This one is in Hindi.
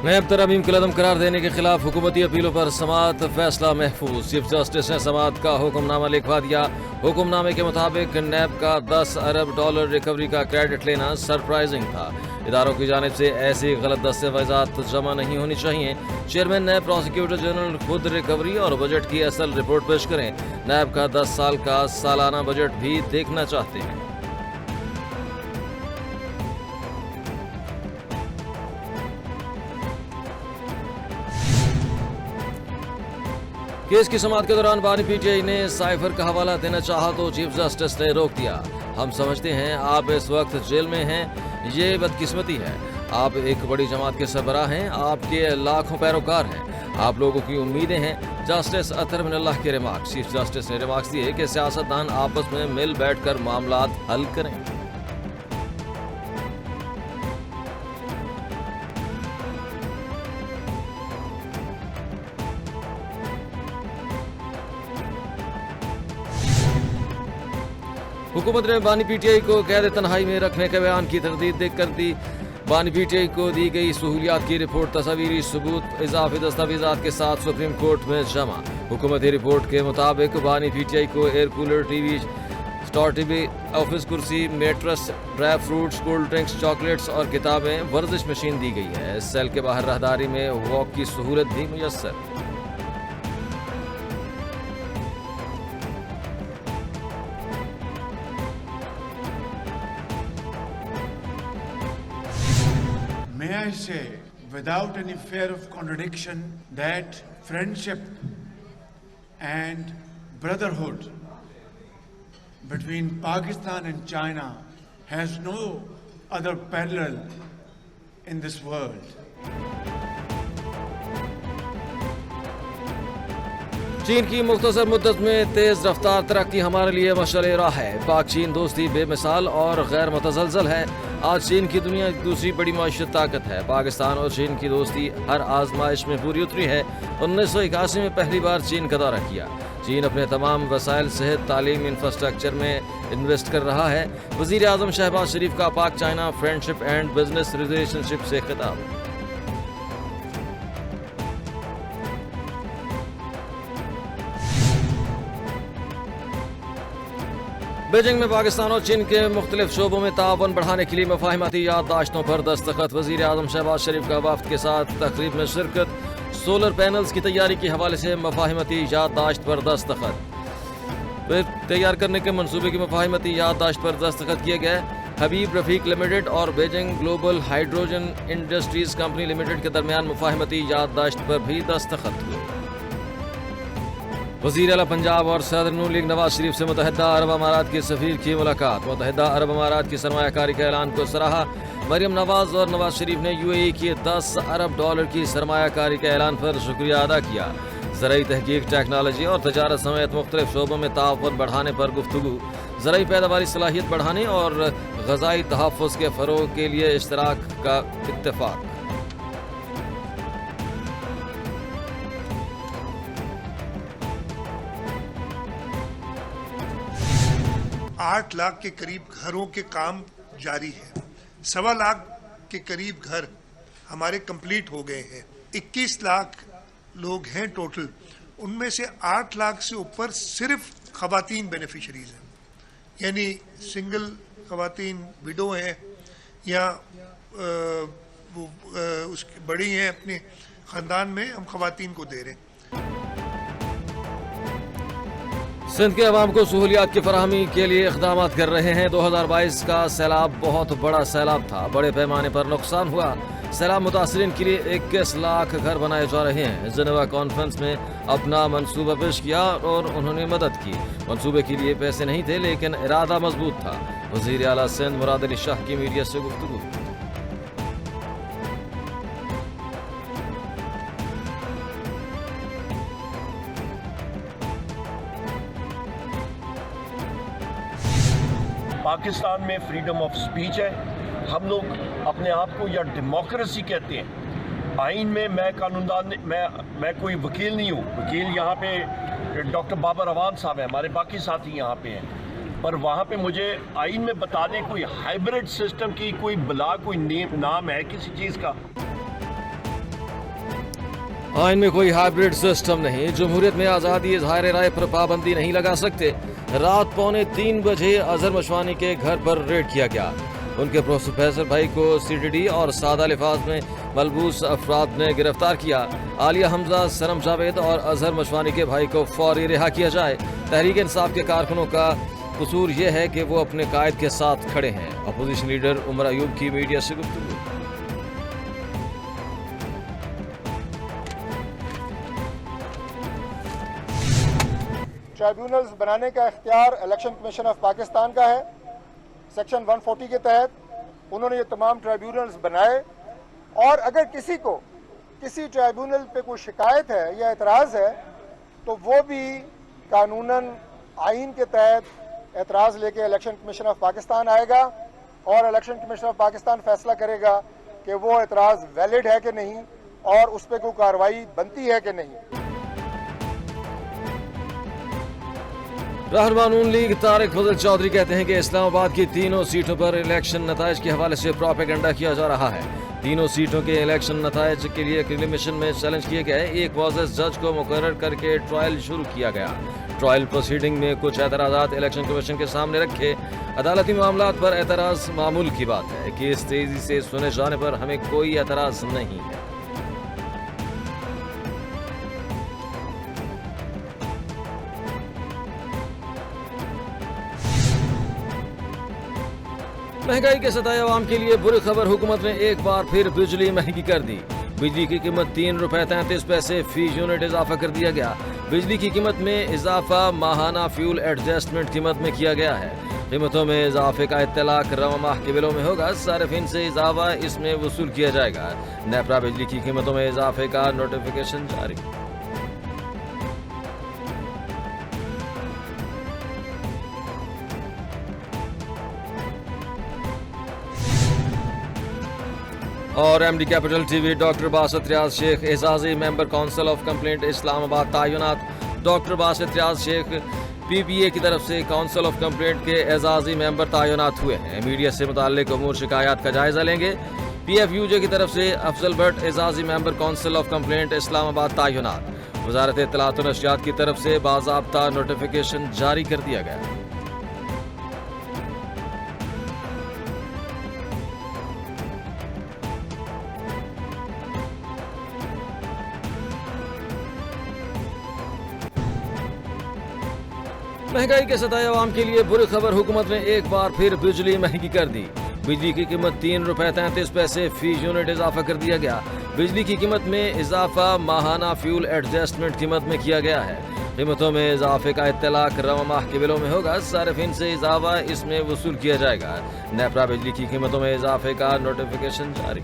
नैब तरमीम को लदम करार देने के खिलाफ हुकूमती अपीलों पर समाअत, फैसला महफूज। चीफ जस्टिस ने समाअत का हुक्मनामा लिखवा दिया। हुक्मनामे के मुताबिक नैब का $10 अरब रिकवरी का क्रेडिट लेना सरप्राइजिंग था। इदारों की जानिब से ऐसी गलत दस्तावेजात जमा नहीं होनी चाहिए। चेयरमैन नैब प्रोसिक्यूटर जनरल खुद रिकवरी और बजट की असल रिपोर्ट पेश करें। नैब का 10 साल का सालाना बजट भी देखना चाहते हैं। केस की समाअत के दौरान बानी पीटीआई ने साइफर का हवाला देना चाहा तो चीफ जस्टिस ने रोक दिया। हम समझते हैं आप इस वक्त जेल में हैं, ये बदकिस्मती है। आप एक बड़ी जमात के सरबराह हैं, आपके लाखों पैरोकार हैं, आप लोगों की उम्मीदें हैं। जस्टिस अतर मिनल्लाह के रिमार्क्स। चीफ जस्टिस ने रिमार्क्स दिए कि सियासतदान आपस में मिल बैठकर मामलात हल करें। हुकूमत ने बानी पीटीआई को कैद तन्हाई में रखने के बयान की तरदीद कर दी। बानी पीटीआई को दी गई सहूलियात की रिपोर्ट तस्वीरी सबूत इजाफी दस्तावेजात के साथ सुप्रीम कोर्ट में जमा। हुकूमती रिपोर्ट के मुताबिक बानी पीटीआई को air cooler, TV, store TV, office कुर्सी, mattress, dry fruits, cold drinks, chocolates और किताबें, वर्जिश मशीन दी गई है। इस सेल के बाहर राहदारी में वॉक की सहूलत भी मुयस्सर। May I say, without any fear of contradiction, that friendship and brotherhood between Pakistan and China has no other parallel in this world. चीन की मुख्तसर मुद्दत में तेज रफ्तार तरक्की हमारे लिए मशअल राह है। पाक चीन दोस्ती बेमिसाल और गैर मुतज़लज़ल है। आज चीन की दुनिया की दूसरी बड़ी माशी ताकत है। पाकिस्तान और चीन की दोस्ती हर आजमाइश में पूरी उतरी है। 1981 में पहली बार चीन का दौरा किया। चीन अपने तमाम वसाइल, सेहत, तालीम, इंफ्रास्ट्रक्चर में इन्वेस्ट कर रहा है। वज़ीर आज़म शहबाज शरीफ का पाक China friendship and business relationship से खिताब। बीजिंग में पाकिस्तान और चीन के मुख्तलिफ शोबों में ताउन बढ़ाने के लिए मफाहिमती याददाश्तों पर दस्तखत। वज़ीर आज़म शहबाज शरीफ का वफ़द के साथ तकरीब में शिरकत। सोलर पैनल्स की तैयारी के हवाले से मफाहिमती याददाश्त पर दस्तखत। तैयार करने के मनसूबे की मफाहिमती याददाश्त पर दस्तखत किए गए। हबीब रफीक लिमिटेड और Beijing global hydrogen industries company limited के दरमियान मफाहिमती याददाश्त पर भी दस्तखत हुए। वज़ीर आला पंजाब और सदर नून लीग नवाज शरीफ से मुत्तहिदा अरब अमारात के सफ़ीर की मुलाकात। मुत्तहिदा अरब अमारात की सरमायाकारी के ऐलान को सराहा। मरियम नवाज और नवाज शरीफ ने यूएई के $10 अरब की सरमायाकारी के ऐलान पर शुक्रिया अदा किया। ज़राई तहकीक, टेक्नोलॉजी और तजारत समेत मुख्तलिफ शोबों में ताउन बढ़ाने पर गुफ्तगू। ज़राई पैदावारी सलाहियत बढ़ाने और ग़ज़ाई तहफ़्फ़ुज़ के फ़रोग़ के लिए इश्तराक का इत्तेफ़ाक। 8 लाख के करीब घरों के काम जारी है। 1.25 लाख के करीब घर हमारे कंप्लीट हो गए हैं। 21 लाख लोग हैं टोटल, उनमें से 8 लाख से ऊपर सिर्फ खवातीन बेनिफिशरीज हैं, यानी सिंगल खवातीन विडो हैं या उसकी बड़ी हैं अपने ख़ानदान में, हम खवातीन को दे रहे हैं। सिंध के अवाम को सहूलियात की फराहमी के लिए इक़दाम कर रहे हैं। 2022 का सैलाब बहुत बड़ा सैलाब था, बड़े पैमाने पर नुकसान हुआ। सैलाब मुतासरीन के लिए 21 लाख घर बनाए जा रहे हैं। जिनेवा कॉन्फ्रेंस में अपना मंसूबा पेश किया और उन्होंने मदद की। मंसूबे के लिए पैसे नहीं थे लेकिन इरादा मजबूत था। वज़ीर आला सिंध मुराद अली शाह की मीडिया से गुफ्तगू। पाकिस्तान में फ्रीडम ऑफ स्पीच है। हम लोग अपने आप को या डेमोक्रेसी कहते हैं। आइन में मैं कानूनदान, मैं कोई वकील नहीं हूँ। वकील यहाँ पे डॉक्टर बाबर अवान साहब हैं, हमारे बाकी साथी यहाँ पे हैं। पर वहाँ पे मुझे आइन में बता दें कोई हाइब्रिड सिस्टम की कोई बला, कोई नाम है किसी चीज़ का। आइन में कोई हाइब्रिड सिस्टम नहीं। जमहूरियत में आज़ादी इज़हार राय पर पाबंदी नहीं लगा सकते। रात 2:45 बजे अजहर मशवानी के घर पर रेड किया गया। उनके प्रोफेसर भाई को सीडीडी और सादा लिफाज में मलबूस अफराद ने गिरफ्तार किया। आलिया हमजा, सनम जावेद और अजहर मशवानी के भाई को फौरी रिहा किया जाए। तहरीक इंसाफ के कारकुनों का कसूर यह है कि वो अपने कायद के साथ खड़े हैं। अपोजिशन लीडर उमर अयूब की मीडिया से गुफ्तगू। ट्राइब्यूनल्स बनाने का इख्तियार इलेक्शन कमीशन ऑफ पाकिस्तान का है। सेक्शन 140 के तहत उन्होंने ये तमाम ट्राइब्यूनल्स बनाए और अगर किसी को किसी ट्राइब्यूनल पे कोई शिकायत है या एतराज़ है तो वो भी कानूनन आइन के तहत एतराज़ लेके इलेक्शन कमीशन ऑफ पाकिस्तान आएगा और इलेक्शन कमीशन ऑफ पाकिस्तान फैसला करेगा कि वो एतराज़ वैलिड है कि नहीं और उस पर कोई कार्रवाई बनती है कि नहीं। रहनुमा नून लीग तारिक फजल चौधरी कहते हैं कि इस्लामाबाद की तीनों सीटों पर इलेक्शन नताइज के हवाले से प्रोपेगेंडा किया जा रहा है। तीनों सीटों के इलेक्शन नताइज के लिए कमीशन में चैलेंज किए गए। एक मुअज़्ज़ज़ जज को मुकर्रर करके ट्रायल शुरू किया गया। ट्रायल प्रोसीडिंग में कुछ एतराज़ात इलेक्शन कमीशन के सामने रखे। अदालती मामलात पर एतराज़ मामूल की बात है। केस तेजी से सुने जाने पर हमें कोई एतराज़ नहीं है। महंगाई के सताए अवाम के लिए बुरी खबर। हुकूमत ने एक बार फिर बिजली महंगी कर दी। बिजली की कीमत ₹3.33 फी यूनिट इजाफा कर दिया गया। बिजली की कीमत में इजाफा माहाना फ्यूल एडजस्टमेंट कीमत में किया गया है। कीमतों में इजाफे का इत्तलाक रवा माह के बिलों में होगा। सार्फिन से इजाफा इसमें वसूल किया जाएगा। नेपरा बिजली की कीमतों में इजाफे का नोटिफिकेशन जारी। और MD capital TV doctor Basit Riaz Sheikh एजाजी member council of complaint Islamabad तैनात। डॉक्टर बासित रियाज शेख पीपीए की तरफ से काउंसिल ऑफ कंप्लेंट के एजाजी मेंबर तैनात हुए हैं। मीडिया से मुताल्लिक अमूर शिकायत का जायजा लेंगे। पीएफयूजे की तरफ से अफजल भट्ट एजाजी member council of complaint Islamabad तैनात। वजारत इत्तलात और नशरियात की तरफ से बाज़ाब्ता नोटिफिकेशन जारी कर दिया गया। महंगाई के सताए अवाम के लिए बुरी खबर। हुकूमत ने एक बार फिर बिजली महंगी कर दी। बिजली की कीमत ₹3.33 फी यूनिट इजाफा कर दिया गया। बिजली की कीमत में इजाफा माहाना फ्यूल एडजस्टमेंट कीमत में किया गया है। कीमतों में इजाफे का इत्तलाक रवा माह के बिलों में होगा। सार्फिन से इजाफा इसमें वसूल किया जाएगा। नेपरा बिजली की कीमतों में इजाफे का नोटिफिकेशन जारी।